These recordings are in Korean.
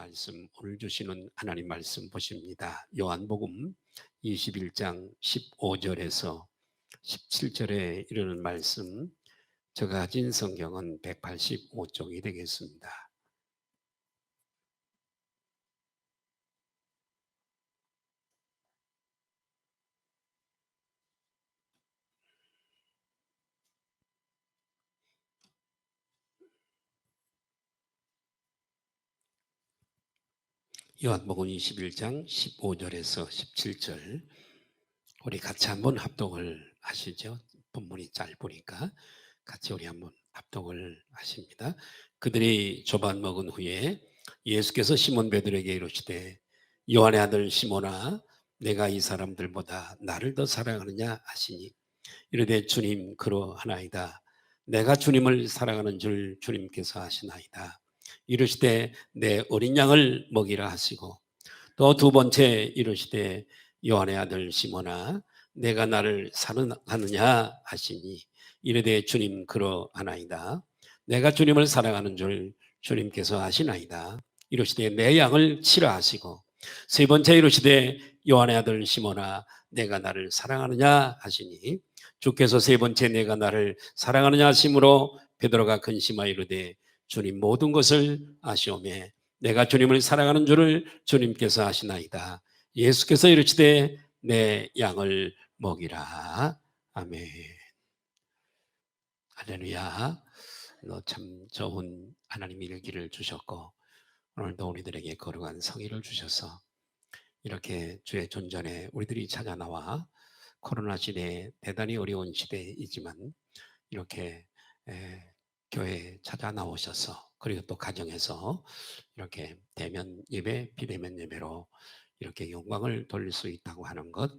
말씀, 오늘 주시는 하나님 말씀 보십니다. 요한복음 21장 15절에서 17절에 이르는 말씀, 제가 가진 성경은 185쪽이 되겠습니다. 요한복음 21장 15절에서 17절, 우리 같이 한번 합독을 하시죠. 본문이 짧으니까 같이 우리 한번 합독을 하십니다. 그들이 조반 먹은 후에 예수께서 시몬 베드로에게 이르시되 요한의 아들 시몬아, 내가 이 사람들보다 나를 더 사랑하느냐 하시니, 이르되 주님 그러하나이다. 내가 주님을 사랑하는 줄 주님께서 아시나이다. 이르시되 내 어린 양을 먹이라 하시고, 또 두 번째 이르시되 요한의 아들 시몬아, 내가 나를 사랑하느냐 하시니, 이르되 주님 그러하나이다. 내가 주님을 사랑하는 줄 주님께서 아시나이다. 이르시되 내 양을 치라 하시고, 세 번째 이르시되 요한의 아들 시몬아, 내가 나를 사랑하느냐 하시니, 주께서 세 번째 내가 나를 사랑하느냐 하심으로 베드로가 근심하여 이르되 주님 모든 것을 아시오매 내가 주님을 사랑하는 줄을 주님께서 아시나이다. 예수께서 이르시되 내 양을 먹이라. 아멘. 할렐루야. 너 참 좋은 하나님의 일기를 주셨고, 오늘도 우리들에게 거룩한 성의를 주셔서 이렇게 주의 존전에 우리들이 찾아 나와, 코로나 시대에 대단히 어려운 시대이지만 이렇게 교회에 찾아 나오셔서, 그리고 또 가정에서 이렇게 대면 예배, 비대면 예배로 이렇게 영광을 돌릴 수 있다고 하는 것,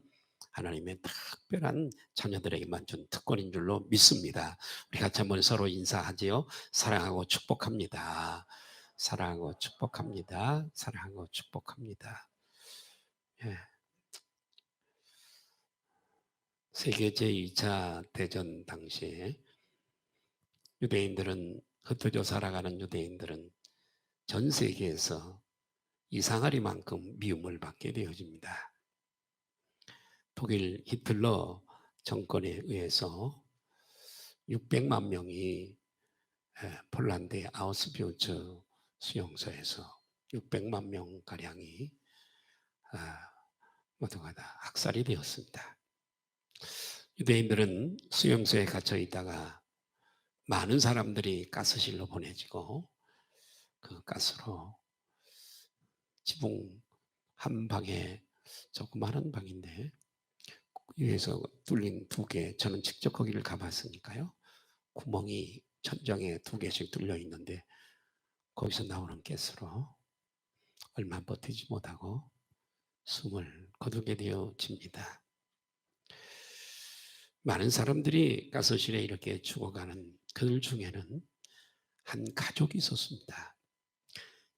하나님의 특별한 자녀들에게만 준 특권인 줄로 믿습니다. 우리 같이 한번 서로 인사하지요. 사랑하고 축복합니다. 사랑하고 축복합니다. 사랑하고 축복합니다. 예. 세계 제2차 대전 당시에 유대인들은, 흩어져 살아가는 유대인들은 전 세계에서 이상하리만큼 미움을 받게 되어집니다. 독일 히틀러 정권에 의해서 600만 명이 폴란드의 아우슈비츠 수용소에서 600만 명가량이 모두가 다 학살이 되었습니다. 유대인들은 수용소에 갇혀 있다가 많은 사람들이 가스실로 보내지고, 그 가스로 지붕 한 방에, 조그마한 방인데 위에서 뚫린 두 개, 저는 직접 거기를 가봤으니까요, 구멍이 천장에 두 개씩 뚫려 있는데 거기서 나오는 가스로 얼마 버티지 못하고 숨을 거두게 되어집니다. 많은 사람들이 가스실에 이렇게 죽어가는 그들 중에는 한 가족이 있었습니다.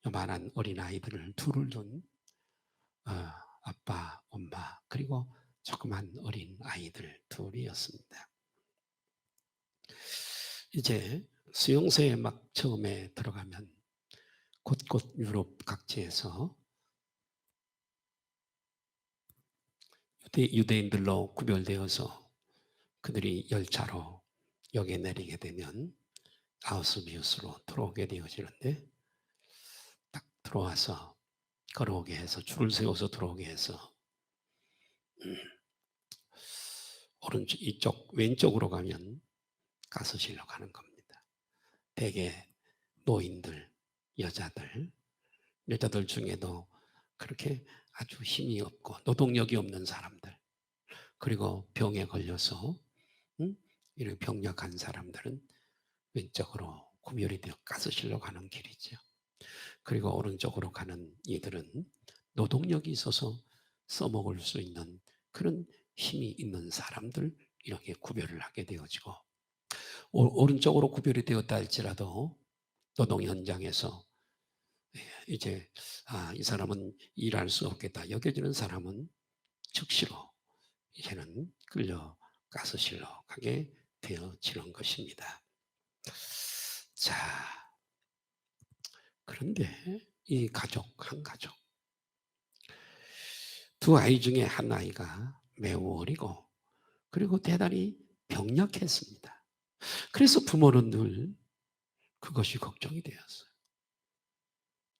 요만한 어린아이들을 둘을 둔 아빠, 엄마, 그리고 조그만 어린 아이들 둘이었습니다. 이제 수용소에 막 처음에 들어가면 곳곳 유럽 각지에서 유대인들로 구별되어서 그들이 열차로 역에 내리게 되면 아우슈비츠로 들어오게 되어지는데, 딱 들어와서 걸어오게 해서, 줄을 세워서 들어오게 해서 오른쪽, 이쪽 왼쪽으로 가면 가스실로 가는 겁니다. 대개 노인들, 여자들 중에도 그렇게 아주 힘이 없고 노동력이 없는 사람들, 그리고 병에 걸려서 이렇게 병약한 사람들은 왼쪽으로 구별이 되어 가스실로 가는 길이죠. 그리고 오른쪽으로 가는 이들은 노동력이 있어서 써먹을 수 있는 그런 힘이 있는 사람들, 이렇게 구별을 하게 되어지고, 오른쪽으로 구별이 되었다 할지라도 노동 현장에서 이제 이 사람은 일할 수 없겠다 여겨지는 사람은 즉시로 이제는 끌려 가스실로 가게 되어지는 것입니다. 자, 그런데 이 가족, 한 가족. 두 아이 중에 한 아이가 매우 어리고 그리고 대단히 병약했습니다. 그래서 부모는 늘 그것이 걱정이 되었어요.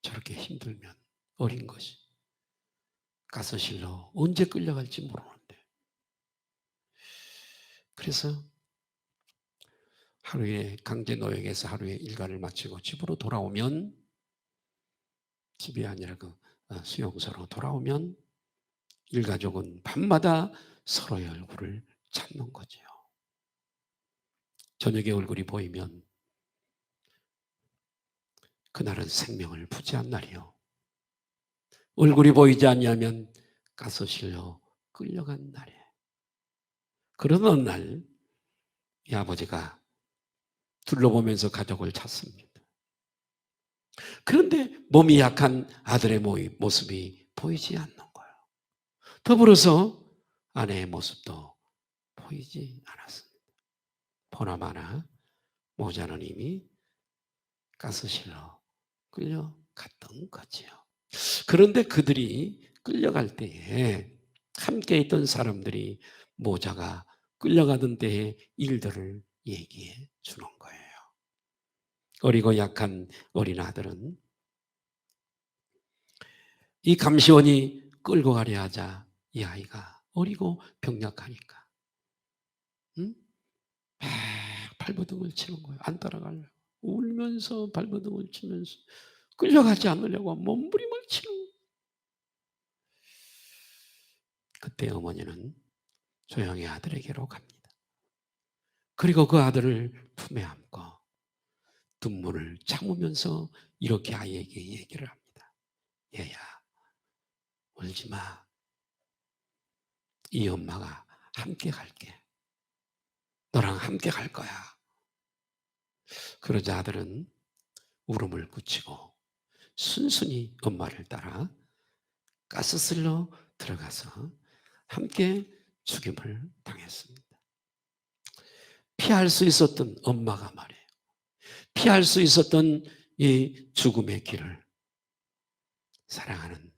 저렇게 힘들면 어린 것이 가서실로 언제 끌려갈지 모르는데. 그래서 하루에 강제노역에서 하루에 일과를 마치고 집으로 돌아오면, 집이 아니라 그 수용소로 돌아오면 일가족은 밤마다 서로의 얼굴을 찾는 거죠. 저녁에 얼굴이 보이면 그날은 생명을 부지한 날이요. 얼굴이 보이지 않냐면 가서실로 끌려간 날이에요. 그러던 날 이 아버지가 둘러보면서 가족을 찾습니다. 그런데 몸이 약한 아들의 모습이 보이지 않는 거예요. 더불어서 아내의 모습도 보이지 않았습니다. 보나마나 모자는 이미 가스실로 끌려갔던 거지요. 그런데 그들이 끌려갈 때에 함께 있던 사람들이 모자가 끌려가던 때의 일들을 얘기해 주는 거예요. 어리고 약한 어린 아들은 이 감시원이 끌고 가려 하자 이 아이가 어리고 병약하니까 발버둥을 치는 거예요. 안 따라가려고. 울면서 발버둥을 치면서 끌려가지 않으려고 몸부림을 치는 거예요. 그때 어머니는 조용히 아들에게로 갑니다. 그리고 그 아들을 품에 안고 눈물을 참으면서 이렇게 아이에게 얘기를 합니다. 얘야, 울지 마. 이 엄마가 함께 갈게. 너랑 함께 갈 거야. 그러자 아들은 울음을 그치고 순순히 엄마를 따라 가스실로 들어가서 함께 죽임을 당했습니다. 피할 수 있었던 엄마가 말이에요. 피할 수 있었던 이 죽음의 길을 사랑하는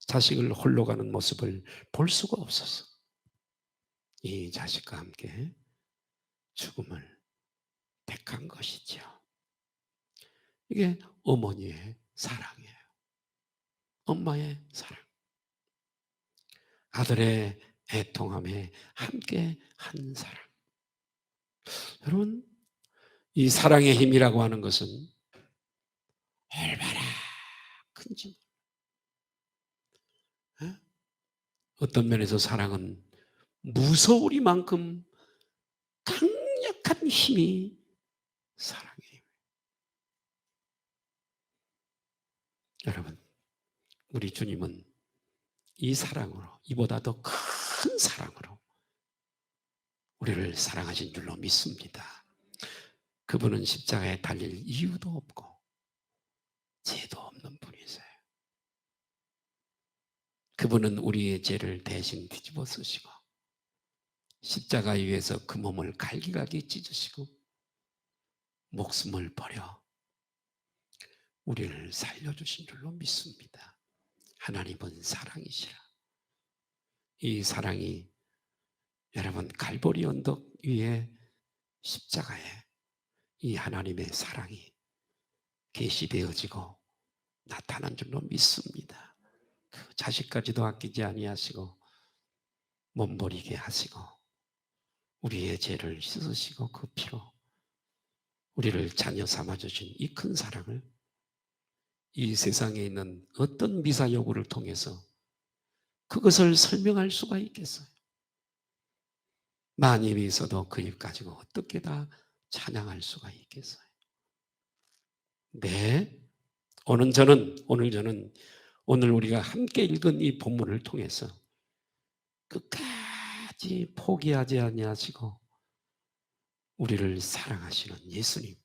자식을 홀로 가는 모습을 볼 수가 없어서 이 자식과 함께 죽음을 택한 것이죠. 이게 어머니의 사랑이에요. 엄마의 사랑. 아들의 애통함에 함께 한 사랑. 여러분, 이 사랑의 힘이라고 하는 것은 얼마나 큰지. 어떤 면에서 사랑은 무서우리만큼 강력한 힘이 사랑이에요. 여러분, 우리 주님은 이 사랑으로, 이보다 더 큰 사랑으로 우리를 사랑하신 줄로 믿습니다. 그분은 십자가에 달릴 이유도 없고 죄도 없는 분이세요. 그분은 우리의 죄를 대신 뒤집어 쓰시고 십자가 위에서 그 몸을 갈기갈기 찢으시고 목숨을 버려 우리를 살려주신 줄로 믿습니다. 하나님은 사랑이시라. 이 사랑이 여러분 갈보리 언덕 위에 십자가에 이 하나님의 사랑이 계시되어지고 나타난 줄로 믿습니다. 그 자식까지도 아끼지 아니하시고 몸버리게 하시고 우리의 죄를 씻으시고 그 피로 우리를 자녀 삼아주신 이 큰 사랑을 이 세상에 있는 어떤 미사여구를 통해서 그것을 설명할 수가 있겠어요? 만입이 있어도 그 입 가지고 어떻게 다 찬양할 수가 있겠어요? 네. 오늘 저는 오늘 우리가 함께 읽은 이 본문을 통해서 끝까지 포기하지 아니하시고 우리를 사랑하시는 예수님.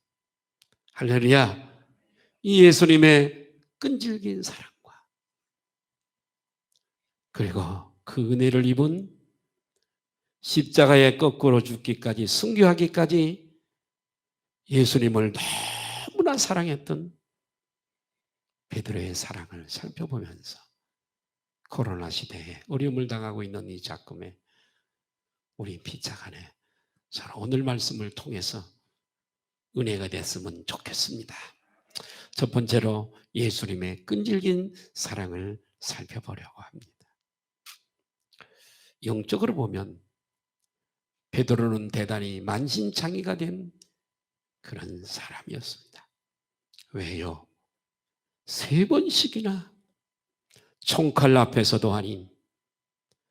할렐루야. 이 예수님의 끈질긴 사랑과 그리고 그 은혜를 입은 십자가에 거꾸로 죽기까지 순교하기까지 예수님을 너무나 사랑했던 베드로의 사랑을 살펴보면서 코로나 시대에 어려움을 당하고 있는 이 작금에 우리 피차간에 서로 오늘 말씀을 통해서 은혜가 됐으면 좋겠습니다. 첫 번째로 예수님의 끈질긴 사랑을 살펴보려고 합니다. 영적으로 보면 베드로는 대단히 만신창이가 된 그런 사람이었습니다. 왜요? 3번씩이나 총칼 앞에서도 아닌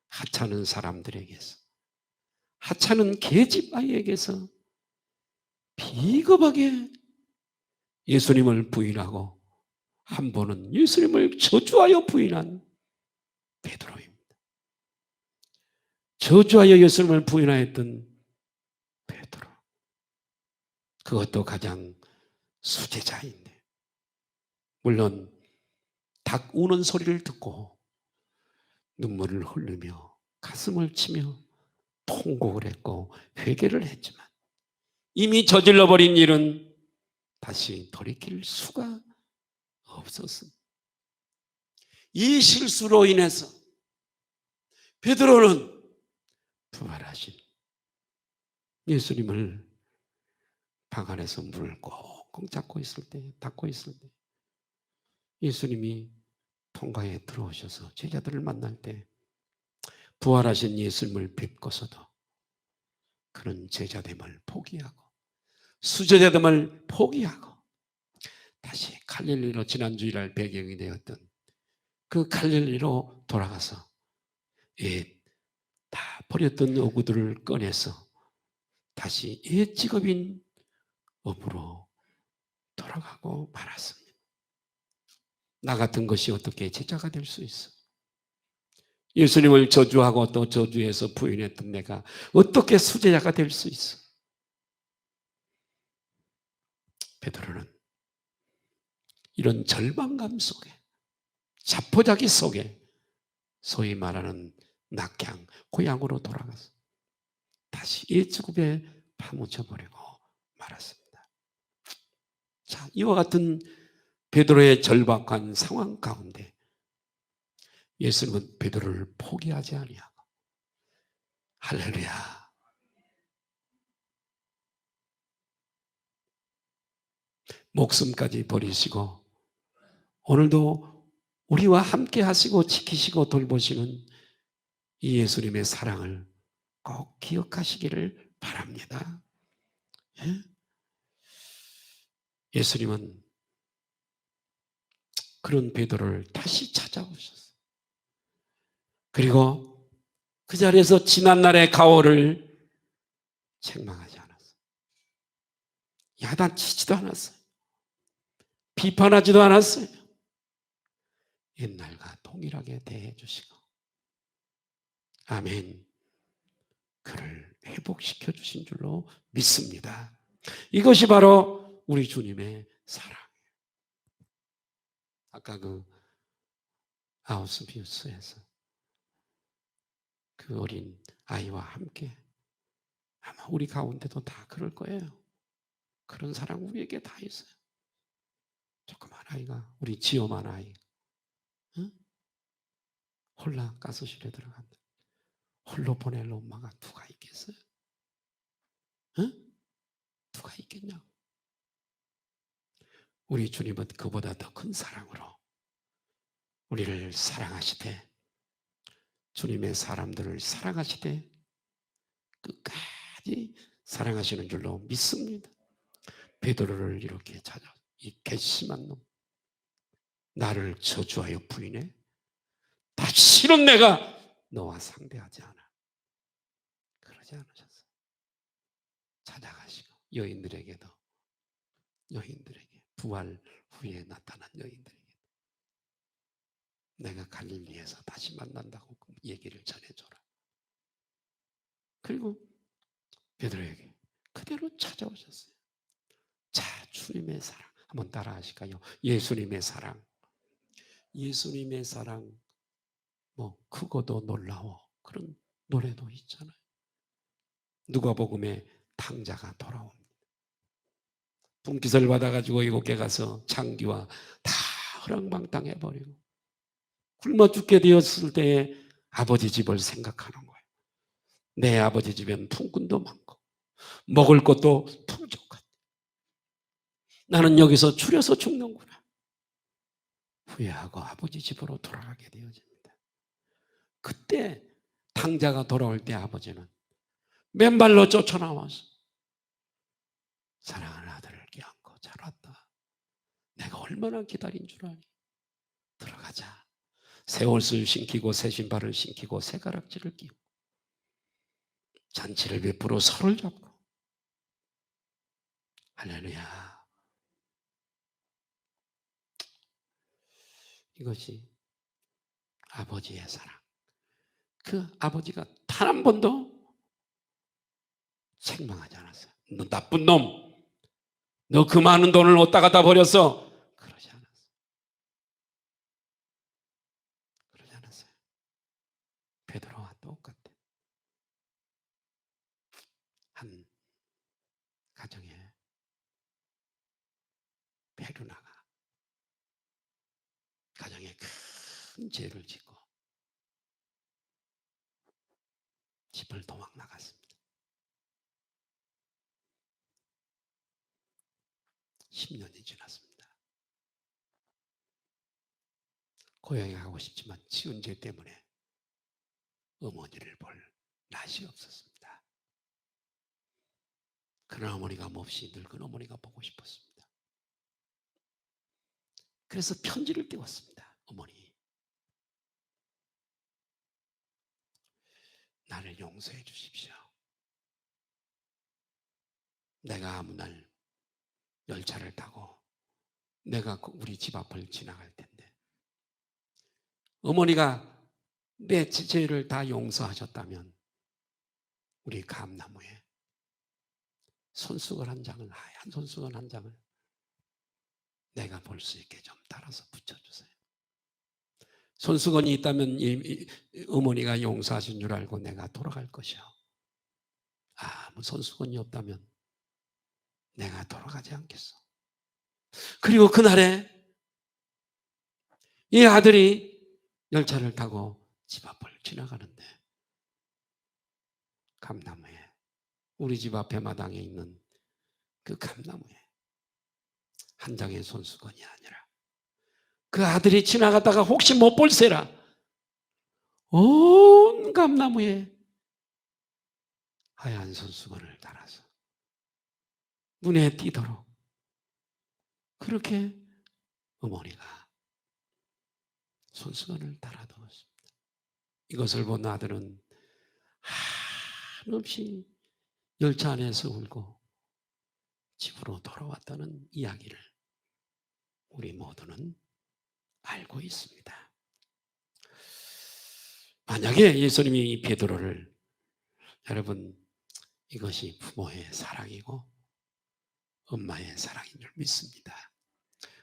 하찮은 사람들에게서, 하찮은 계집아이에게서 비겁하게 예수님을 부인하고 한 번은 예수님을 저주하여 부인한 베드로입니다. 저주하여 예수님을 부인하였던 베드로, 그것도 가장 수제자인데, 물론 닭 우는 소리를 듣고 눈물을 흘리며 가슴을 치며 통곡을 했고 회개를 했지만 이미 저질러버린 일은 다시 돌이킬 수가 없었습니다. 이 실수로 인해서 베드로는 부활하신 예수님을 방 안에서 문을 꽁꽁 닫고 있을 때 예수님이 통가에 들어오셔서 제자들을 만날 때 부활하신 예수님을 뵙고서도 그런 제자됨을 포기하고 수제자됨을 포기하고 다시 갈릴리로 지난 주일날 배경이 되었던 그 갈릴리로 돌아가서 다 버렸던 어구들을 꺼내서 다시 옛 직업인 업으로 돌아가고 말았습니다. 나 같은 것이 어떻게 제자가 될 수 있어? 예수님을 저주하고 또 저주해서 부인했던 내가 어떻게 수제자가 될 수 있어? 베드로는 이런 절망감 속에, 자포자기 속에 소위 말하는 낙향, 고향으로 돌아가서 다시 옛지급에 파묻혀버리고 말았습니다. 자, 이와 같은 베드로의 절박한 상황 가운데 예수님은 베드로를 포기하지 아니하고, 할렐루야, 목숨까지 버리시고 오늘도 우리와 함께 하시고 지키시고 돌보시는 이 예수님의 사랑을 꼭 기억하시기를 바랍니다. 예수님은 그런 베드로를 다시 찾아오셨어요. 그리고 그 자리에서 지난날의 가오를 책망하지 않았어요. 야단치지도 않았어요. 비판하지도 않았어요. 옛날과 동일하게 대해 주시고, 아멘, 그를 회복시켜 주신 줄로 믿습니다. 이것이 바로 우리 주님의 사랑이에요. 아까 그 아우스비우스에서 그 어린 아이와 함께, 아마 우리 가운데도 다 그럴 거예요. 그런 사랑 우리에게 다 있어요. 조그만 아이가, 우리 지엄한 아이, 응? 홀라 가스실에 들어간다. 홀로 보낼 엄마가 누가 있겠어요? 응? 누가 있겠냐고. 우리 주님은 그보다 더 큰 사랑으로 우리를 사랑하시되, 주님의 사람들을 사랑하시되 끝까지 사랑하시는 줄로 믿습니다. 베드로를 이렇게 찾아, 이 괘씸한 놈, 나를 저주하여 부인해? 다시는 내가 너와 상대하지 않아. 그러지 않으셨어요. 찾아가시고 여인들에게도, 여인들에게, 부활 후에 나타난 여인들에게 내가 갈릴리에서 다시 만난다고 얘기를 전해줘라. 그리고 베드로에게 그대로 찾아오셨어요. 자, 주님의 사랑 한번 따라 하실까요? 예수님의 사랑. 예수님의 사랑, 뭐 크고도 놀라워, 그런 노래도 있잖아요. 누가복음에 탕자가 돌아옵니다. 분깃을 받아가지고 이곳에 가서 창기와 다 허랑방탕해버리고 굶어 죽게 되었을 때에 아버지 집을 생각하는 거예요. 내 아버지 집엔 품꾼도 많고 먹을 것도 풍족하다. 나는 여기서 추려서 죽는구나. 후회하고 아버지 집으로 돌아가게 되어집니다. 그때 당자가 돌아올 때 아버지는 맨발로 쫓아나와서 사랑하는 아들을 껴안고 잘 왔다. 내가 얼마나 기다린 줄 아니. 들어가자. 새 옷을 신기고 새 신발을 신기고 새 가락지를 끼고 잔치를 베풀어 서로를 잡고 할렐루야. 이것이 아버지의 사랑. 그 아버지가 단 한 번도 책망하지 않았어요. 너 나쁜 놈. 너 그 많은 돈을 어디다 갖다 버렸어? 그러지 않았어요. 그러지 않았어요. 베드로와 똑같아. 한 가정에 페루나가 가정에 큰 죄를 짓고 집을 도망 나갔습니다. 10년이 지났습니다. 고향에 가고 싶지만 지은 죄 때문에 어머니를 볼 낯이 없었습니다. 그런 어머니가 몹시 늙은 어머니가 보고 싶었습니다. 그래서 편지를 띄웠습니다. 어머니, 나를 용서해 주십시오. 내가 아무 날 열차를 타고 내가 우리 집 앞을 지나갈 텐데 어머니가 내 죄를 다 용서하셨다면 우리 감나무에 손수건 한 장을, 하얀 손수건 한 장을 내가 볼 수 있게 좀 따라서 붙여주세요. 손수건이 있다면 어머니가 용서하신 줄 알고 내가 돌아갈 것이요. 아무 손수건이 없다면 내가 돌아가지 않겠어. 그리고 그날에 이 아들이 열차를 타고 집 앞을 지나가는데 감나무에, 우리 집 앞에 마당에 있는 그 감나무에 한 장의 손수건이 아니라 그 아들이 지나가다가 혹시 못 볼세라 온 감나무에 하얀 손수건을 달아서 눈에 띄도록 그렇게 어머니가 손수건을 달아두었습니다. 이것을 본 아들은 한없이 열차 안에서 울고 집으로 돌아왔다는 이야기를 우리 모두는 알고 있습니다. 만약에 예수님이 베드로를, 여러분, 이것이 부모의 사랑이고 엄마의 사랑인 줄 믿습니다.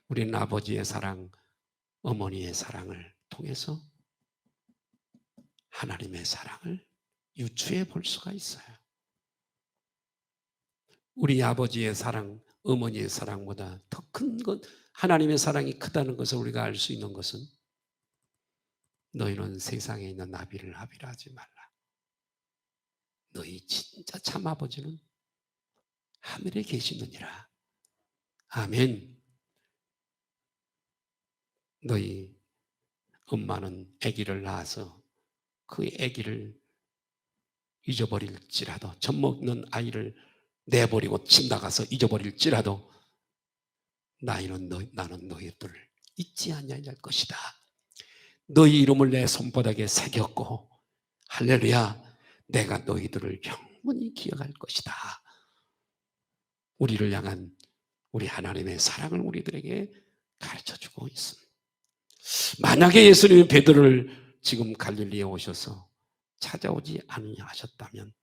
우리는 아버지의 사랑, 어머니의 사랑을 통해서 하나님의 사랑을 유추해 볼 수가 있어요. 우리 아버지의 사랑, 어머니의 사랑보다 더 큰 것, 하나님의 사랑이 크다는 것을 우리가 알 수 있는 것은 너희는 세상에 있는 나비를 합의라 하지 말라. 너희 진짜 참 아버지는 하늘에 계시느니라. 아멘. 너희 엄마는 아기를 낳아서 그 아기를 잊어버릴지라도, 젖 먹는 아이를 내버리고 집 나가서 잊어버릴지라도 나는 너희들을 잊지 아니할 것이다. 너희 이름을 내 손바닥에 새겼고 할렐루야, 내가 너희들을 영원히 기억할 것이다. 우리를 향한 우리 하나님의 사랑을 우리들에게 가르쳐주고 있습니다. 만약에 예수님이 베드로를 지금 갈릴리에 오셔서 찾아오지 아니하셨다면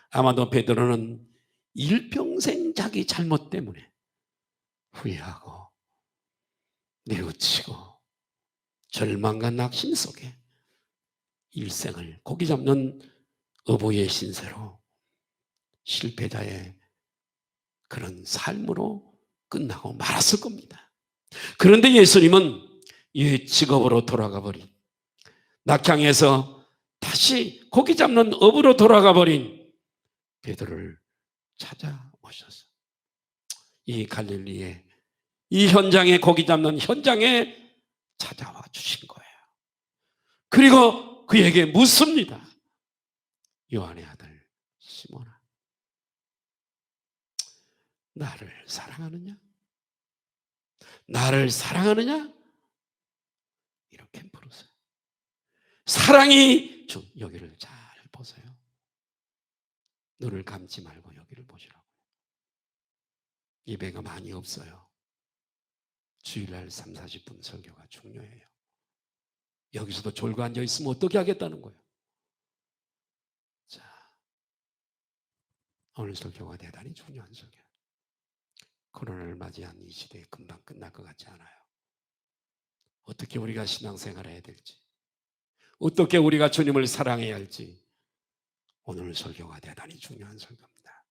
아마도 베드로는 일평생 자기 잘못 때문에 후회하고 뉘우치고 절망과 낙심 속에 일생을 고기 잡는 어부의 신세로 실패자의 그런 삶으로 끝나고 말았을 겁니다. 그런데 예수님은 옛 직업으로 돌아가 버린, 낙향에서 다시 고기 잡는 업으로 돌아가 버린 베드로를 찾아오셔서 이 갈릴리에, 이 현장에, 고기 잡는 현장에 찾아와 주신 거예요. 그리고 그에게 묻습니다. 요한의 아들 시몬아, 나를 사랑하느냐? 나를 사랑하느냐? 이렇게 물었어요. 사랑이 여기를 잘 보세요. 눈을 감지 말고 여기를 보시라고요. 예배가 많이 없어요. 주일날 3, 40분 설교가 중요해요. 여기서도 졸고 앉아있으면 어떻게 하겠다는 거예요. 자, 오늘 설교가 대단히 중요한 설교예요. 코로나를 맞이한 이 시대에 금방 끝날 것 같지 않아요. 어떻게 우리가 신앙생활을 해야 될지, 어떻게 우리가 주님을 사랑해야 할지, 오늘 설교가 대단히 중요한 설교입니다.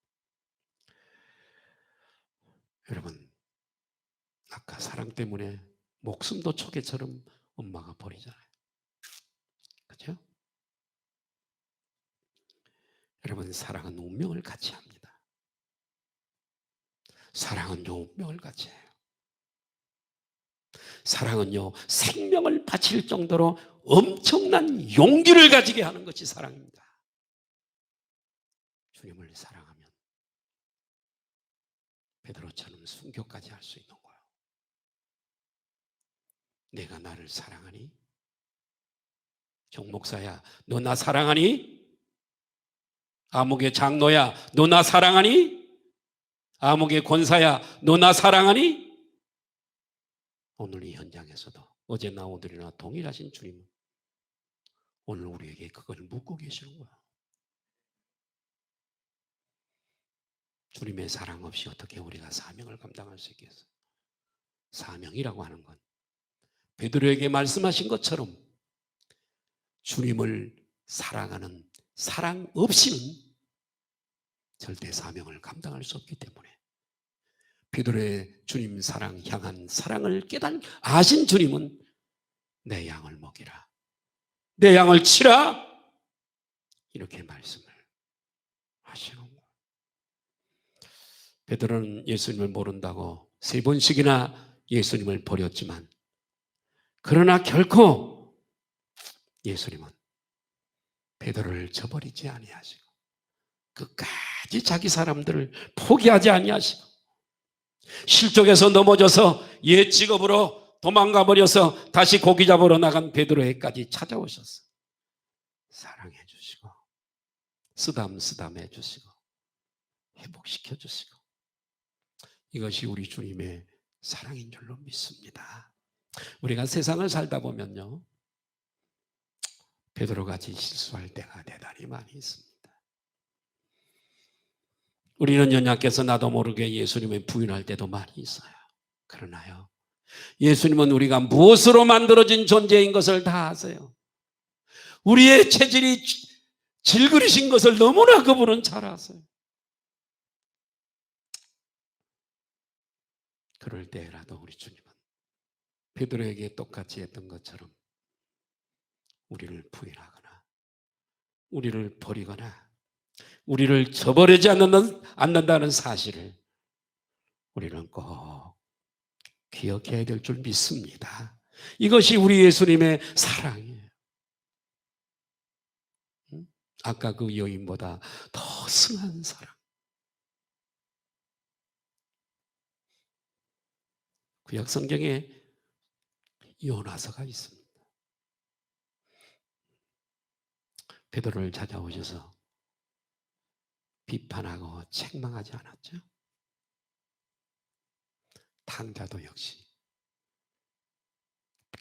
여러분, 아까 사랑 때문에 목숨도 초계처럼 엄마가 버리잖아요. 그렇죠? 여러분, 사랑은 운명을 같이 합니다. 사랑은요, 운명을 같이 해요. 사랑은요, 생명을 바칠 정도로 엄청난 용기를 가지게 하는 것이 사랑입니다. 주님을 사랑하면 베드로처럼 순교까지 할 수 있는 거예요. 내가 나를 사랑하니? 정목사야, 너 나 사랑하니? 아목의 장로야, 너 나 사랑하니? 아목의 권사야, 너 나 사랑하니? 오늘 이 현장에서도 어제나 오늘이나 동일하신 주님은 오늘 우리에게 그걸 묻고 계시는 거야. 주님의 사랑 없이 어떻게 우리가 사명을 감당할 수 있겠어요? 사명이라고 하는 건 베드로에게 말씀하신 것처럼 주님을 사랑하는 사랑 없이는 절대 사명을 감당할 수 없기 때문에 베드로의 주님 사랑 향한 사랑을 아신 주님은 내 양을 먹이라, 내 양을 치라, 이렇게 말씀을 하시는 거예요. 베드로는 예수님을 모른다고 3번씩이나 예수님을 버렸지만, 그러나 결코 예수님은 베드로를 저버리지 아니하시고 끝까지 자기 사람들을 포기하지 아니하시고 실족에서 넘어져서 옛 직업으로 도망가 버려서 다시 고기 잡으러 나간 베드로에까지 찾아오셨어요. 사랑해 주시고 쓰담쓰담 해주시고 회복시켜 주시고, 이것이 우리 주님의 사랑인 줄로 믿습니다. 우리가 세상을 살다 보면요, 베드로같이 실수할 때가 대단히 많이 있습니다. 우리는 연약해서 나도 모르게 예수님을 부인할 때도 많이 있어요. 그러나요, 예수님은 우리가 무엇으로 만들어진 존재인 것을 다 아세요. 우리의 체질이 질그리신 것을 너무나 그분은 잘 아세요. 그럴 때라도 우리 주님은 베드로에게 똑같이 했던 것처럼 우리를 부인하거나 우리를 버리거나 우리를 저버리지 않는다는 사실을 우리는 꼭 기억해야 될 줄 믿습니다. 이것이 우리 예수님의 사랑이에요. 아까 그 여인보다 더 승한 사랑. 구약 성경에 요나서가 있습니다. 베드로를 찾아오셔서 비판하고 책망하지 않았죠? 탕자도 역시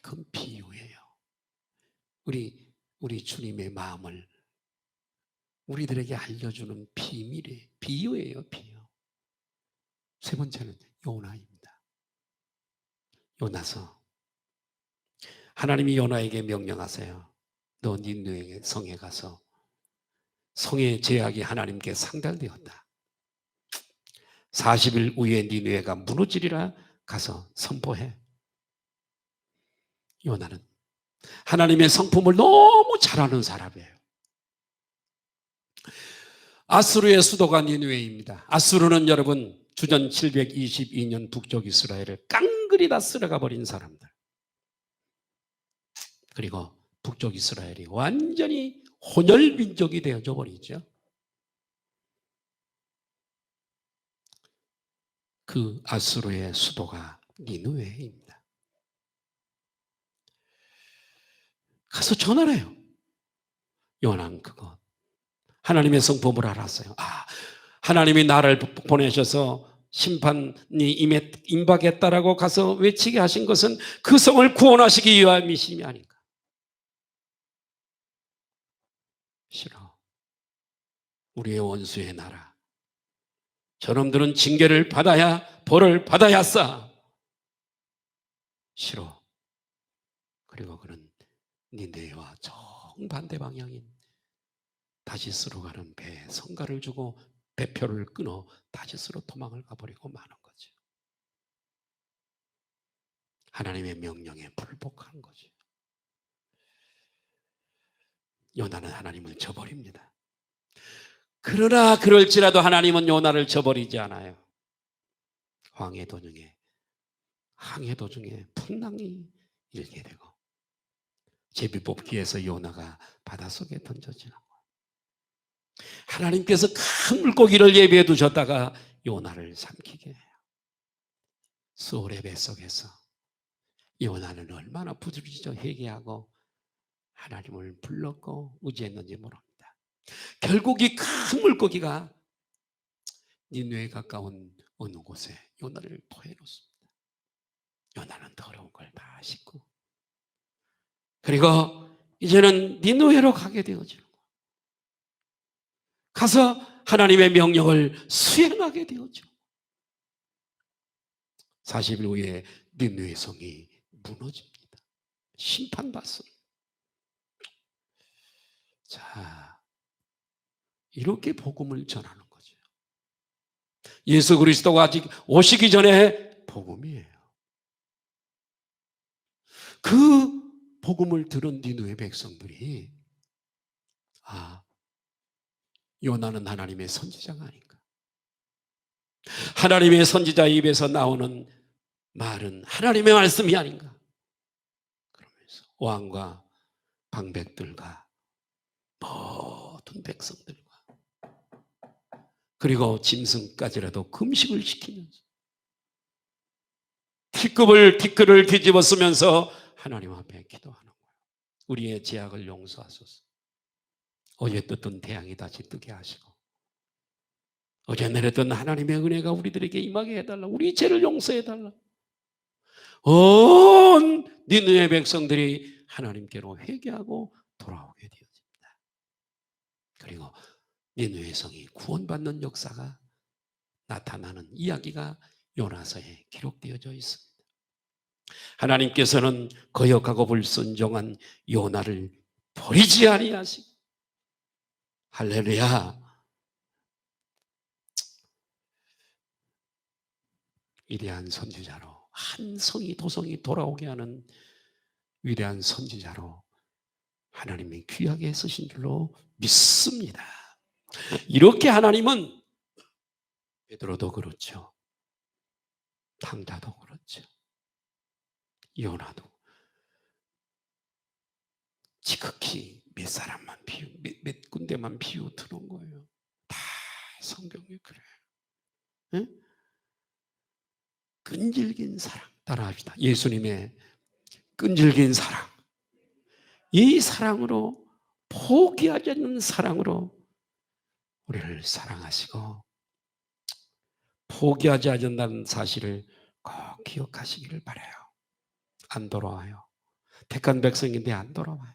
큰 비유예요. 우리 주님의 마음을 우리들에게 알려주는 비밀이에요. 비유예요, 비유. 세 번째는 요나입니다. 요나서. 하나님이 요나에게 명령하세요. 너 니느웨 성에 가서 성의 제약이 하나님께 상달되었다. 40일 후에 니느웨가 무너지리라 가서 선포해. 요나는 하나님의 성품을 너무 잘 아는 사람이에요. 아수르의 수도가 니느웨입니다. 아수르는 여러분 주전 722년 북쪽 이스라엘을 깡그리 다 쓸어가 버린 사람들. 그리고 북쪽 이스라엘이 완전히 혼혈민족이 되어져 버리죠. 그 아수르의 수도가 니느웨입니다. 가서 전화를 해요. 요나는 그거 하나님의 성품을 알았어요. 하나님이 나를 보내셔서 심판이 임박했다라고 가서 외치게 하신 것은 그 성을 구원하시기 위함이심이 아닌가. 싫어. 우리의 원수의 나라. 저놈들은 징계를 받아야 벌을 받아야 싸. 싫어. 그리고 그는 니네와 정반대 방향인 다시스로 가는 배에 성가를 주고 배표를 끊어 다시스로 도망을 가버리고 마는 거죠. 하나님의 명령에 불복한 거죠. 요나는 하나님을 저버립니다. 그러나 그럴지라도 하나님은 요나를 저버리지 않아요. 항해 도중에 풍랑이 일게 되고 제비뽑기에서 요나가 바닷속에 던져지는 거예요. 하나님께서 큰 물고기를 예비해 두셨다가 요나를 삼키게 해요. 수월의 뱃속에서 요나는 얼마나 부르짖어 회개하고 하나님을 불렀고 의지했는지 모릅니다. 결국 이 큰 물고기가 니느웨에 가까운 어느 곳에 요나를 토해 놓습니다. 요나는 더러운 걸 다 씻고 그리고 이제는 니느웨로 가게 되어지는 거예요. 가서 하나님의 명령을 수행하게 되었죠. 40일 후에 니느웨 성이 무너집니다. 심판받습니다. 자, 이렇게 복음을 전하는 거죠. 예수 그리스도가 아직 오시기 전에 복음이에요. 그 복음을 들은 니느웨 백성들이 요나는 하나님의 선지자가 아닌가. 하나님의 선지자 입에서 나오는 말은 하나님의 말씀이 아닌가. 그러면서 왕과 방백들과 모든 백성들과 그리고 짐승까지라도 금식을 시키면서 티끌을 뒤집어 쓰면서 하나님 앞에 기도하는 거예요. 우리의 죄악을 용서하소서. 어제 떴던 태양이 다시 뜨게 하시고 어제 내렸던 하나님의 은혜가 우리들에게 임하게 해달라. 우리 죄를 용서해달라. 온 니느웨 백성들이 하나님께로 회개하고 돌아오게 되어집니다. 그리고 니느웨 성이 구원받는 역사가 나타나는 이야기가 요나서에 기록되어져 있습니다. 하나님께서는 거역하고 불순종한 요나를 버리지 아니하시고 할렐루야. 위대한 선지자로 한 성이 도성이 돌아오게 하는 위대한 선지자로 하나님이 귀하게 쓰신 줄로 믿습니다. 이렇게 하나님은 베드로도 그렇죠. 탕자도 그렇죠. 요나도 지극히 몇 사람만 몇 군데만 비우드는 거예요. 다 성경에 그래요. 네? 끈질긴 사랑 따라합시다. 예수님의 끈질긴 사랑. 이 사랑으로 포기하지 않는 사랑으로 우리를 사랑하시고 포기하지 않는다는 사실을 꼭 기억하시기를 바라요. 안 돌아와요. 택한 백성인데 안 돌아와요.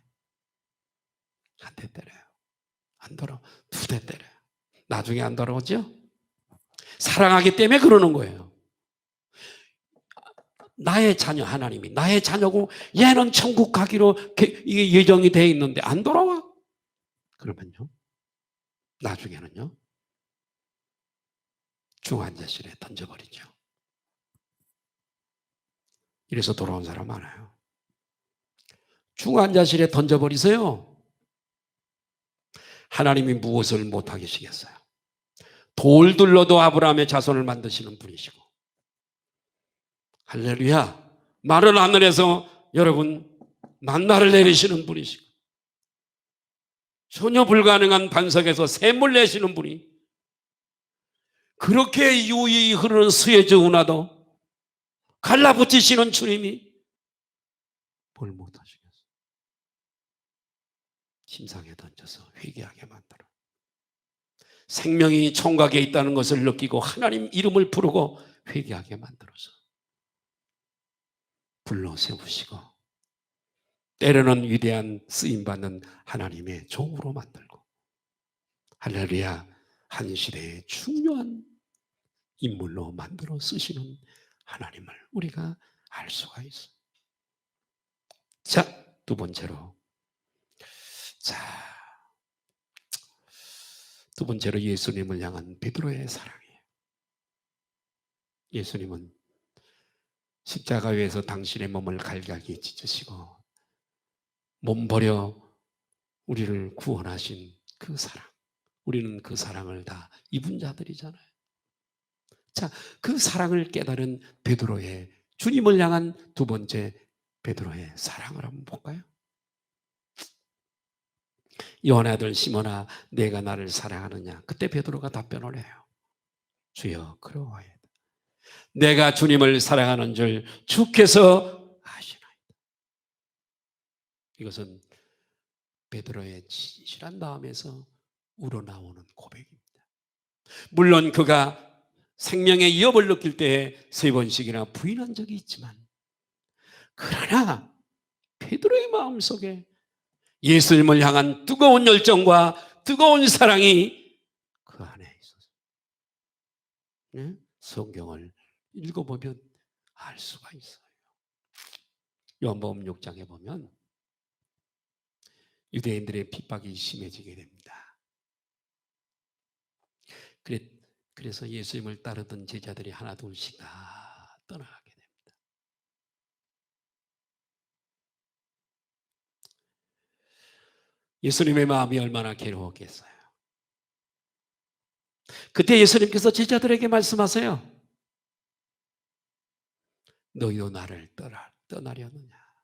한 대 때려요. 안 돌아와. 두 대 때려요. 나중에 안 돌아오죠? 사랑하기 때문에 그러는 거예요. 나의 자녀 하나님이 나의 자녀고 얘는 천국 가기로 이게 예정이 돼 있는데 안 돌아와. 그러면요. 나중에는요. 중환자실에 던져버리죠. 이래서 돌아온 사람 많아요. 중환자실에 던져버리세요. 하나님이 무엇을 못하게 시겠어요? 돌들로도 아브라함의 자손을 만드시는 분이시고, 할렐루야, 마른 하늘에서 여러분 만나를 내리시는 분이시고, 전혀 불가능한 반석에서 샘을 내시는 분이, 그렇게 유유히 흐르는 수에저 운하도 갈라붙이시는 주님이 뭘 못하시겠어요? 침상에 던져서 회개하게 만들어 생명이 총각에 있다는 것을 느끼고 하나님 이름을 부르고 회개하게 만들어서 불러 세우시고, 때로는 위대한 쓰임받는 하나님의 종으로 만들고, 할렐루야, 한 시대의 중요한 인물로 만들어 쓰시는 하나님을 우리가 알 수가 있어요. 자, 두 번째로, 두 번째로 예수님을 향한 베드로의 사랑이에요. 예수님은 십자가 위에서 당신의 몸을 갈갈이 찢으시고 몸 버려 우리를 구원하신 그 사랑, 우리는 그 사랑을 다 입은 자들이잖아요. 자, 그 사랑을 깨달은 베드로의, 주님을 향한 두 번째 베드로의 사랑을 한번 볼까요? 요한의 아들 시몬아, 내가 나를 사랑하느냐? 그때 베드로가 답변을 해요. 주여, 그러하여다. 내가 주님을 사랑하는 줄 주께서 아시나이다. 이것은 베드로의 진실한 마음에서 우러나오는 고백입니다. 물론 그가 생명의 위협을 느낄 때에 3번씩이나 부인한 적이 있지만, 그러나 베드로의 마음속에 예수님을 향한 뜨거운 열정과 뜨거운 사랑이 그 안에 있었어요. 네? 성경을 읽어보면 알 수가 있어요. 요한복음 6장에 보면 유대인들의 핍박이 심해지게 됩니다. 그래서 예수님을 따르던 제자들이 하나 둘씩 다 떠나가게 됩니다. 예수님의 마음이 얼마나 괴로웠겠어요. 그때 예수님께서 제자들에게 말씀하세요. 너희도 나를 떠나려느냐?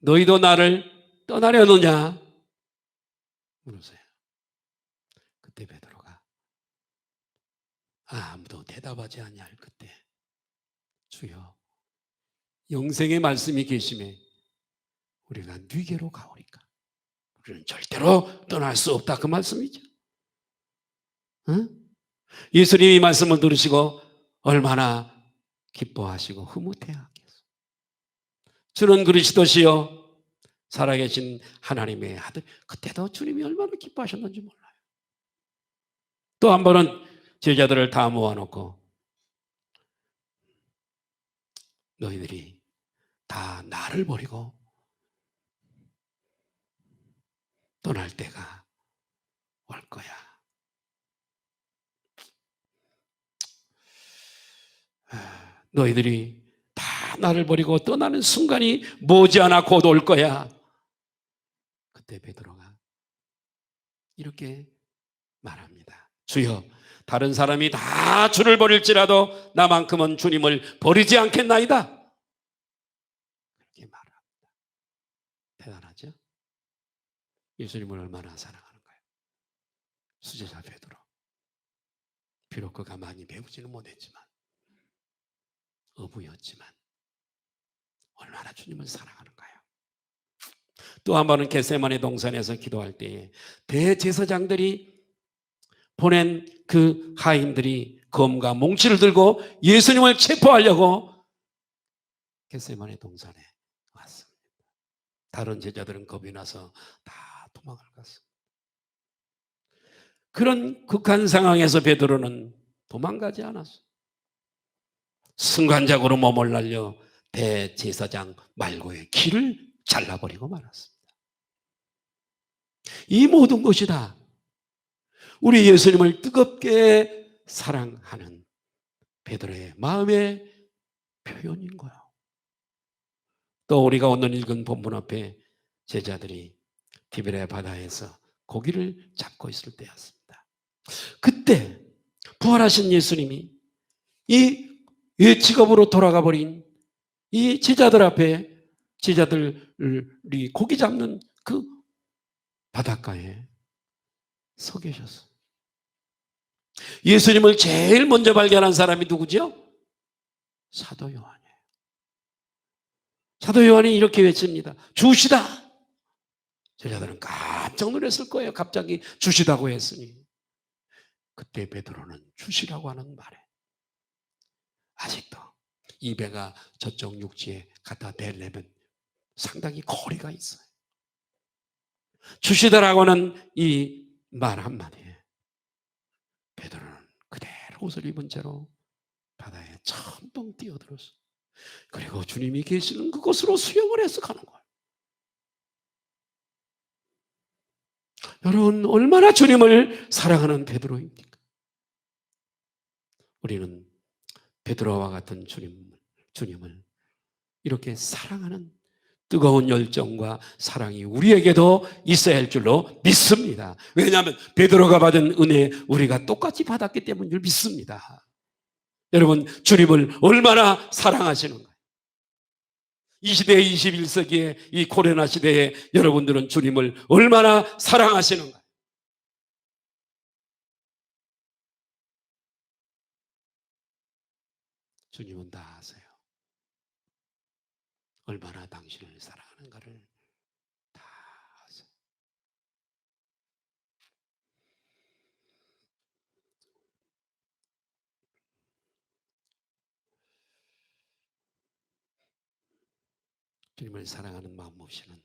너희도 나를 떠나려느냐? 물으세요. 그때 베드로가 아무도 대답하지 아니할 그때, 주여, 영생의 말씀이 계심에 우리가 네게로 가오리까? 우리는 절대로 떠날 수 없다, 그 말씀이죠. 응? 예수님이 이 말씀을 들으시고 얼마나 기뻐하시고 흐뭇해하겠어요. 주는 그리스도시요 살아계신 하나님의 아들. 그때도 주님이 얼마나 기뻐하셨는지 몰라요. 또 한 번은 제자들을 다 모아놓고 너희들이 다 나를 버리고 떠날 때가 올 거야. 너희들이 다 나를 버리고 떠나는 순간이 머지않아 곧 올 거야. 그때 베드로가 이렇게 말합니다. 주여, 다른 사람이 다 주를 버릴지라도 나만큼은 주님을 버리지 않겠나이다. 그렇게 말합니다. 대단하죠? 예수님을 얼마나 사랑하는가요? 수제자 베드로. 비록 그가 많이 배우지는 못했지만, 어부였지만 얼마나 주님을 사랑하는가요? 또 한 번은 겟세마네 동산에서 기도할 때에 대제사장들이 보낸 그 하인들이 검과 몽치를 들고 예수님을 체포하려고 겟세마네 동산에 왔습니다. 다른 제자들은 겁이 나서 다 도망을 갔습니다. 그런 극한 상황에서 베드로는 도망가지 않았어요. 순간적으로 몸을 날려 대제사장 말고의 길을 잘라버리고 말았습니다. 이 모든 것이 다 우리 예수님을 뜨겁게 사랑하는 베드로의 마음의 표현인 거예요. 또 우리가 오늘 읽은 본문 앞에 제자들이 디베랴 바다에서 고기를 잡고 있을 때였습니다. 그때 부활하신 예수님이 이 직업으로 돌아가 버린 이 제자들 앞에 제자들이 고기 잡는 그 바닷가에 서 계셨어요. 예수님을 제일 먼저 발견한 사람이 누구죠? 사도 요한이에요. 사도 요한이 이렇게 외칩니다. 주시다. 제자들은 깜짝 놀랐을 거예요. 갑자기 주시다고 했으니. 그때 베드로는 주시라고 하는 말에 아직도 이 배가 저쪽 육지에 갖다 대려면 상당히 거리가 있어요. 주시다라고 하는 이 말 한마디에 베드로는 그대로 옷을 입은 채로 바다에 첨벙 뛰어들었어요. 그리고 주님이 계시는 그곳으로 수영을 해서 가는 거예요. 여러분, 얼마나 주님을 사랑하는 베드로입니까? 우리는 베드로와 같은 주님을 이렇게 사랑하는 뜨거운 열정과 사랑이 우리에게도 있어야 할 줄로 믿습니다. 왜냐하면 베드로가 받은 은혜 우리가 똑같이 받았기 때문을 믿습니다. 여러분, 주님을 얼마나 사랑하시는가? 이 시대에 21세기에 이 코로나 시대에 여러분들은 주님을 얼마나 사랑하시는가? 주님은 다 아세요. 얼마나 당신을 사랑하는가를 다 아세요. 주님을 사랑하는 마음 없이는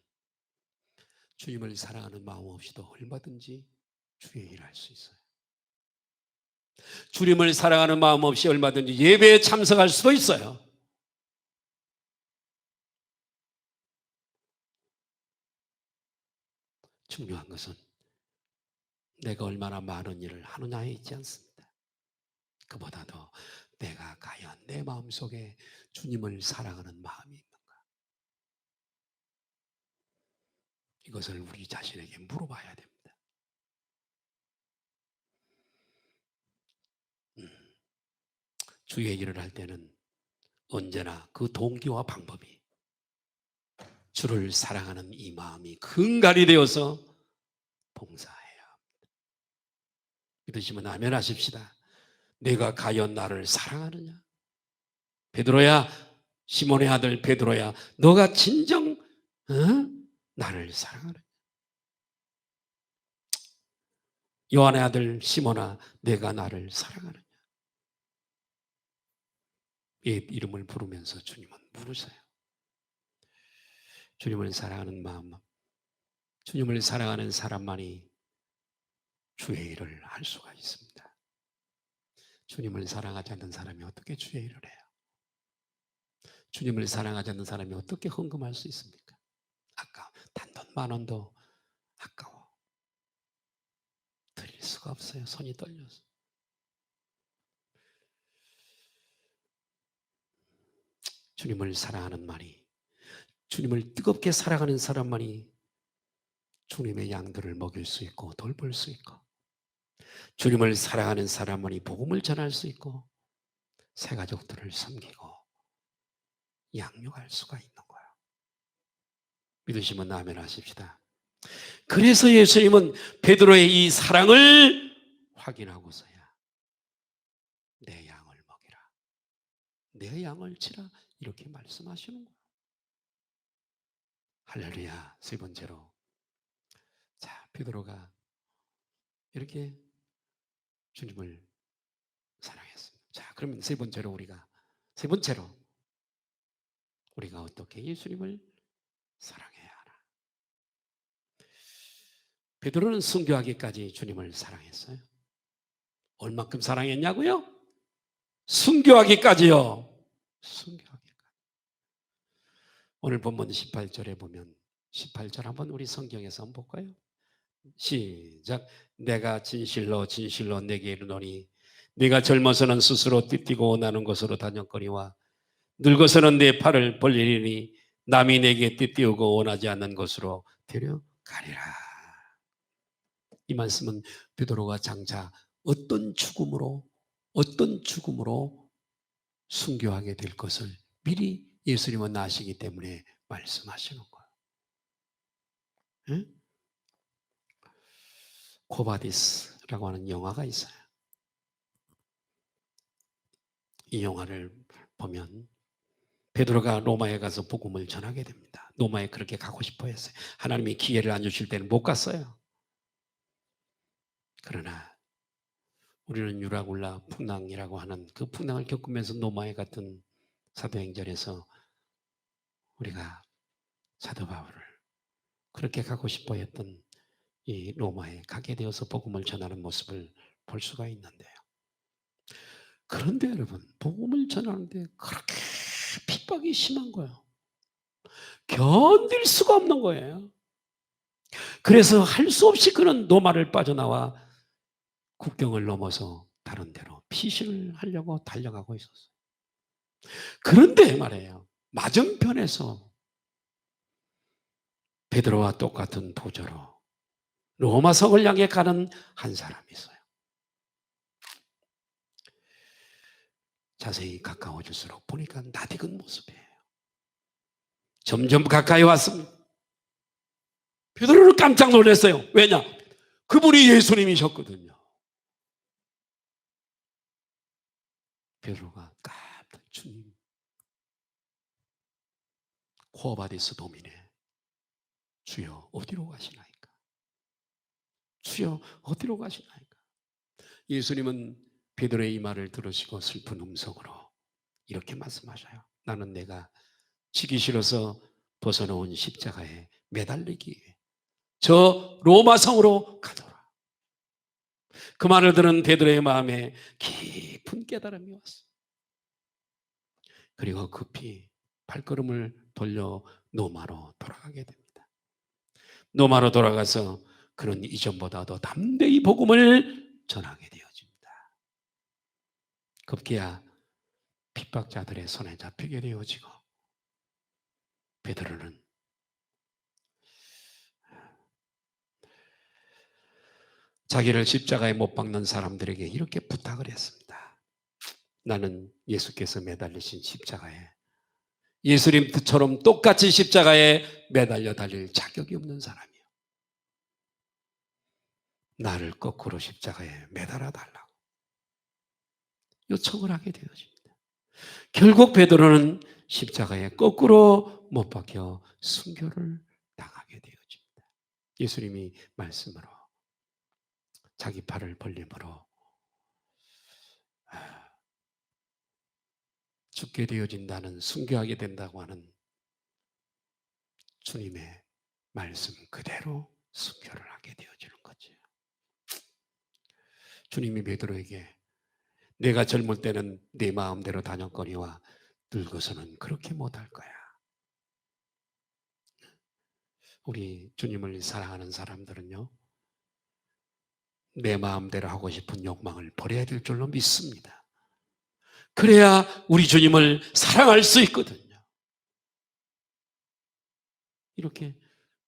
주님을 사랑하는 마음 없이도 얼마든지 주의 일을 할 수 있어요. 주님을 사랑하는 마음 없이 얼마든지 예배에 참석할 수도 있어요. 중요한 것은 내가 얼마나 많은 일을 하느냐에 있지 않습니다. 그보다도 내가 과연 내 마음속에 주님을 사랑하는 마음이 있는가? 이것을 우리 자신에게 물어봐야 됩니다. 주의 일을 할 때는 언제나 그 동기와 방법이 주를 사랑하는 이 마음이 근간이 되어서 봉사해야 합니다. 믿으시면 아멘 하십시다. 내가 과연 나를 사랑하느냐? 베드로야, 시몬의 아들 베드로야, 너가 진정 나를 사랑하느냐? 요한의 아들 시몬아, 내가 나를 사랑하느냐? 이 이름을 부르면서 주님은 물으세요. 주님을 사랑하는 마음, 주님을 사랑하는 사람만이 주의 일을 할 수가 있습니다. 주님을 사랑하지 않는 사람이 어떻게 주의 일을 해요? 주님을 사랑하지 않는 사람이 어떻게 헌금할 수 있습니까? 아까워. 단돈 만 원도 아까워. 드릴 수가 없어요. 손이 떨려서. 주님을 사랑하는 말이, 주님을 뜨겁게 사랑하는 사람만이 주님의 양들을 먹일 수 있고 돌볼 수 있고, 주님을 사랑하는 사람만이 복음을 전할 수 있고 새 가족들을 섬기고 양육할 수가 있는 거예요. 믿으시면 아멘 하십시다. 그래서 예수님은 베드로의 이 사랑을 확인하고서야 내 양을 먹이라, 내 양을 치라, 이렇게 말씀하시는 거예요. 할렐루야. 세 번째로, 자, 베드로가 이렇게 주님을 사랑했습니다. 자, 그러면 세 번째로 우리가 어떻게 예수님을 사랑해야 하나? 베드로는 순교하기까지 주님을 사랑했어요. 얼마큼 사랑했냐고요? 순교하기까지요. 순교하기까지. 오늘 본문 18절에 보면 18절 한번 우리 성경에서 한번 볼까요? 시작. 내가 진실로 진실로 내게 이르노니 네가 젊어서는 스스로 띠띠고 나는 곳으로 다녔거니와 늙어서는 내 팔을 벌리리니 남이 내게 띠띠우고 원하지 않는 것으로 데려가리라. 이 말씀은 베드로가 장차 어떤 죽음으로 순교하게 될 것을 미리 예수님은 아시기 때문에 말씀하시는 거예요. 응? 코바디스라고 하는 영화가 있어요. 이 영화를 보면 베드로가 로마에 가서 복음을 전하게 됩니다. 로마에 그렇게 가고 싶어 했어요. 하나님이 기회를 안 주실 때는 못 갔어요. 그러나 우리는 유라굴라 풍랑이라고 하는 그 풍랑을 겪으면서 로마에 갔던 사도행전에서 우리가 사도 바울을 그렇게 가고 싶어 했던 이 로마에 가게 되어서 복음을 전하는 모습을 볼 수가 있는데요. 그런데 여러분, 복음을 전하는데 그렇게 핍박이 심한 거예요. 견딜 수가 없는 거예요. 그래서 할 수 없이 그는 로마를 빠져나와 국경을 넘어서 다른 데로 피신을 하려고 달려가고 있었어요. 그런데 말이에요. 맞은편에서 베드로와 똑같은 도저로 로마 성을 향해 가는 한 사람이 있어요. 자세히 가까워질수록 보니까 낯익은 모습이에요. 점점 가까이 왔습니다. 베드로를 깜짝 놀랐어요. 왜냐? 그분이 예수님이셨거든요. 베드로가 깜짝 주님 코어바디스 도미네 주여 어디로 가시나이까? 주여 어디로 가시나이까? 예수님은 베드로의 이 말을 들으시고 슬픈 음성으로 이렇게 말씀하셔요. 나는 내가 지기 싫어서 벗어놓은 십자가에 매달리기 위해 저 로마 성으로 가더라. 그 말을 들은 베드로의 마음에 깊은 깨달음이 왔어요. 그리고 급히 발걸음을 돌려 로마로 돌아가게 됩니다. 로마로 돌아가서 그는 이전보다 더 담대히 복음을 전하게 되어집니다. 급기야 핍박자들의 손에 잡히게 되어지고 베드로는 자기를 십자가에 못 박는 사람들에게 이렇게 부탁을 했습니다. 나는 예수께서 매달리신 십자가에 예수님처럼 똑같이 십자가에 매달려 달릴 자격이 없는 사람이요. 나를 거꾸로 십자가에 매달아 달라고 요청을 하게 되어집니다. 결국 베드로는 십자가에 거꾸로 못 박혀 순교를 당하게 되어집니다. 예수님이 말씀으로 자기 팔을 벌림으로 죽게 되어진다는 순교하게 된다고 하는 주님의 말씀 그대로 순교를 하게 되어지는 거죠. 주님이 베드로에게 내가 젊을 때는 네 마음대로 다녔거니와 늙어서는 그렇게 못할 거야. 우리 주님을 사랑하는 사람들은요, 내 마음대로 하고 싶은 욕망을 버려야 될 줄로 믿습니다. 그래야 우리 주님을 사랑할 수 있거든요. 이렇게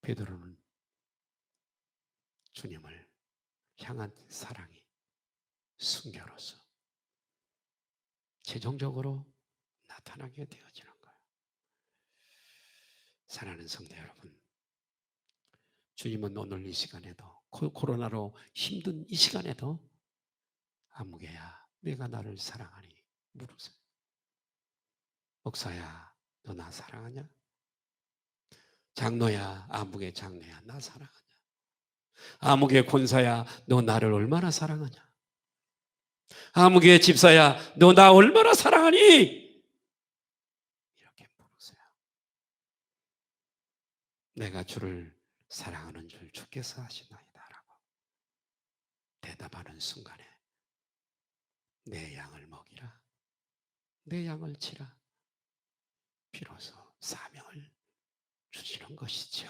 베드로는 주님을 향한 사랑이 순교로서 최종적으로 나타나게 되어지는 거예요. 사랑하는 성도 여러분, 주님은 오늘 이 시간에도 코로나로 힘든 이 시간에도 아무개야 내가 나를 사랑하니 물으세요. 목사야 너 나 사랑하냐? 장로야 아무개 장로야 나 사랑하냐? 아무개 권사야 너 나를 얼마나 사랑하냐? 아무개 집사야 너 나 얼마나 사랑하니? 이렇게 물으세요. 내가 주를 사랑하는 줄 주께서 아시나이다 라고 대답하는 순간에 내 양을 먹이라 내 양을 치라 비로소 사명을 주시는 것이죠.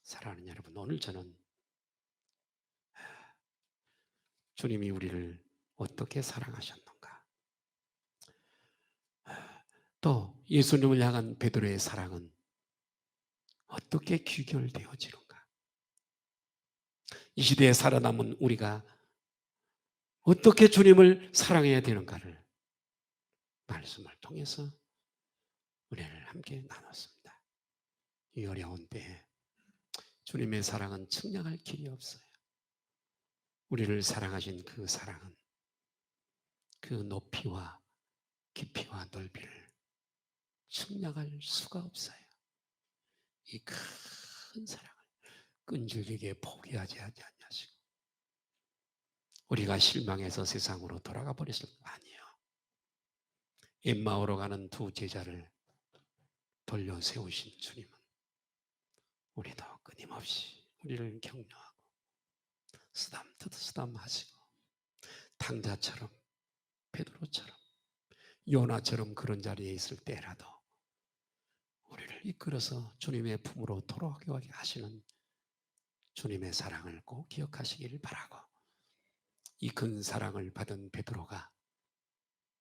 사랑하는 여러분, 오늘 저는 주님이 우리를 어떻게 사랑하셨는가, 또 예수님을 향한 베드로의 사랑은 어떻게 귀결되어지는가? 이 시대에 살아남은 우리가 어떻게 주님을 사랑해야 되는가를 말씀을 통해서 은혜를 함께 나눴습니다. 이 어려운 때에 주님의 사랑은 측량할 길이 없어요. 우리를 사랑하신 그 사랑은 그 높이와 깊이와 넓이를 측량할 수가 없어요. 이 큰 사랑을 끈질기게 포기하지 아니하시고 우리가 실망해서 세상으로 돌아가 버렸을 거 아니에요. 엠마오로 가는 두 제자를 돌려 세우신 주님은 우리도 끊임없이 우리를 격려하고 쓰담하시고 탕자처럼 베드로처럼 요나처럼 그런 자리에 있을 때라도 우리를 이끌어서 주님의 품으로 돌아오게 하시는 주님의 사랑을 꼭 기억하시길 바라고, 이 큰 사랑을 받은 베드로가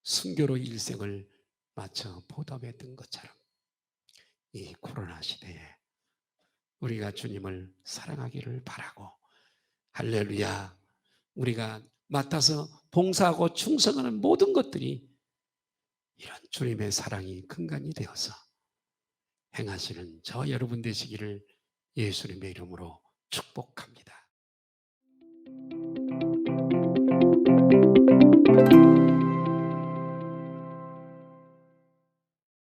순교로 일생을 마쳐 보답했던 것처럼 이 코로나 시대에 우리가 주님을 사랑하기를 바라고, 할렐루야, 우리가 맡아서 봉사하고 충성하는 모든 것들이 이런 주님의 사랑이 근간이 되어서 행하시는 저 여러분 되시기를 예수님의 이름으로 축복합니다.